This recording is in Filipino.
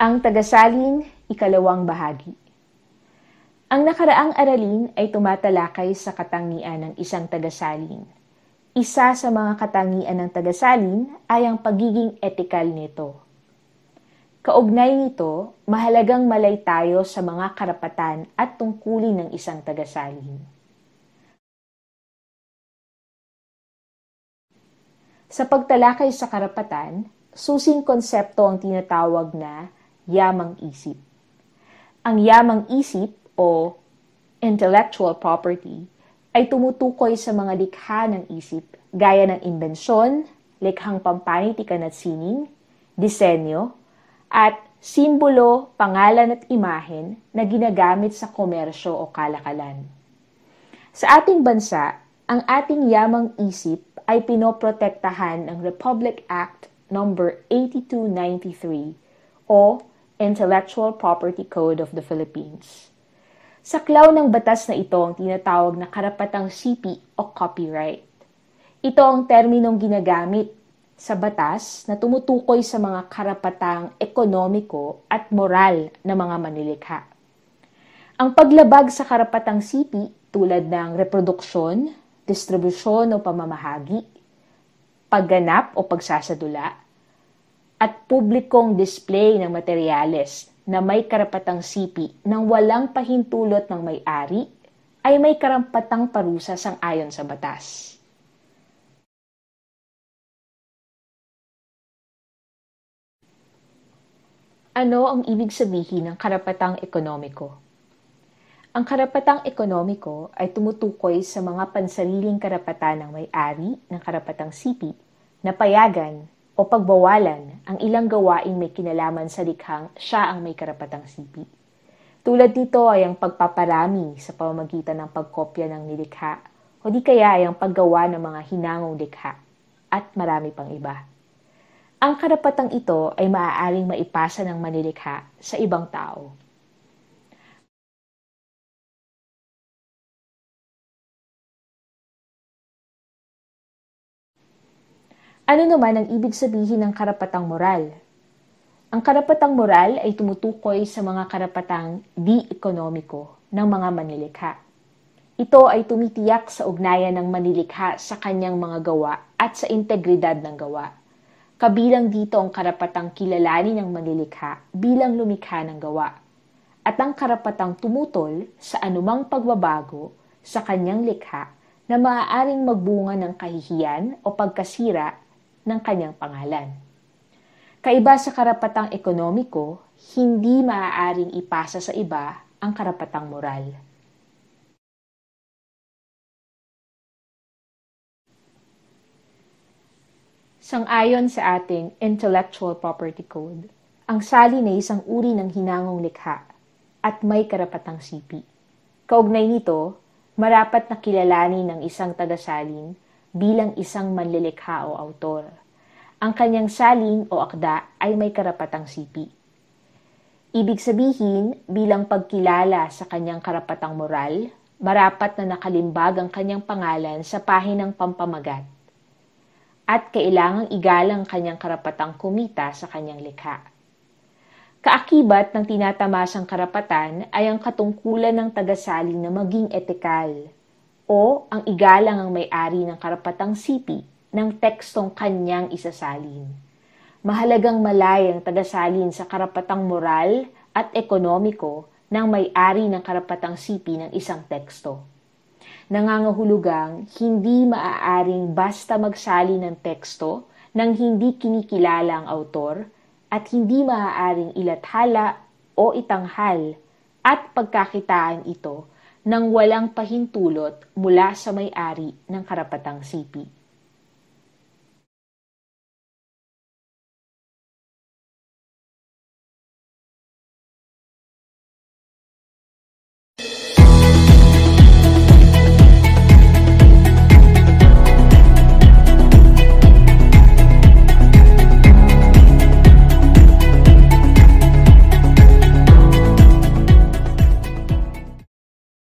Ang tagasalin, ikalawang bahagi. Ang nakaraang aralin ay tumatalakay sa katangian ng isang tagasalin. Isa sa mga katangian ng tagasalin ay ang pagiging etikal nito. Kaugnay nito, mahalagang malay tayo sa mga karapatan at tungkulin ng isang tagasalin. Sa pagtalakay sa karapatan, susing konsepto ang tinatawag na yamang isip. Ang yamang isip o intellectual property ay tumutukoy sa mga likha ng isip gaya ng imbensyon, likhang pampanitikan at sining, disenyo, at simbolo, pangalan at imahen na ginagamit sa komersyo o kalakalan. Sa ating bansa, ang ating yamang isip ay pinoprotektahan ng Republic Act No. 8293 o Intellectual Property Code of the Philippines. Saklaw ng batas na ito ang tinatawag na karapatang sipi o copyright. Ito ang terminong ginagamit sa batas na tumutukoy sa mga karapatang ekonomiko at moral ng mga manlilikha. Ang paglabag sa karapatang sipi tulad ng reproduksyon, distribusyon o pamamahagi, pagganap o pagsasadula, at publikong display ng materyales na may karapatang sipi nang walang pahintulot ng may-ari ay may karapatang parusa sang-ayon sa batas. Ano ang ibig sabihin ng karapatang ekonomiko? Ang karapatang ekonomiko ay tumutukoy sa mga pansariling karapatan ng may-ari ng karapatang sipi na payagan o pagbawalan ang ilang gawaing may kinalaman sa likhang siya ang may karapatang sipi. Tulad nito ay ang pagpaparami sa pamamagitan ng pagkopya ng nilikha o di kaya ay ang paggawa ng mga hinangong likha at marami pang iba. Ang karapatang ito ay maaaring maipasa ng manlilikha sa ibang tao. Ano naman ang ibig sabihin ng karapatang moral? Ang karapatang moral ay tumutukoy sa mga karapatang di-ekonomiko ng mga manlilikha. Ito ay tumitiyak sa ugnayan ng manlilikha sa kanyang mga gawa at sa integridad ng gawa. Kabilang dito ang karapatang kilalanin ng manlilikha bilang lumikha ng gawa at ang karapatang tumutol sa anumang pagbabago sa kanyang likha na maaaring magbunga ng kahihiyan o pagkasira ng kanyang pangalan. Kaiba sa karapatang ekonomiko, hindi maaaring ipasa sa iba ang karapatang moral. Sang-ayon sa ating Intellectual Property Code, ang salin ay isang uri ng hinangong likha at may karapatang sipi. Kaugnay nito, marapat na kilalanin ng isang tagasalin bilang isang manlilikha o autor. Ang kanyang salin o akda ay may karapatang sipi. Ibig sabihin, bilang pagkilala sa kanyang karapatang moral, marapat na nakalimbag ang kanyang pangalan sa pahinang pampamagat at kailangang igalang kanyang karapatang kumita sa kanyang likha. Kaakibat ng tinatamasang karapatan ay ang katungkulan ng tagasalin na maging etikal o ang igalang ang may-ari ng karapatang sipi ng tekstong kanyang isasalin. Mahalagang malay ang tagasalin sa karapatang moral at ekonomiko ng may-ari ng karapatang sipi ng isang teksto. Nangangahulugang hindi maaaring basta magsalin ng teksto nang hindi kinikilala ang autor at hindi maaaring ilathala o itanghal at pagkakitaan ito nang walang pahintulot mula sa may-ari ng karapatang sipi.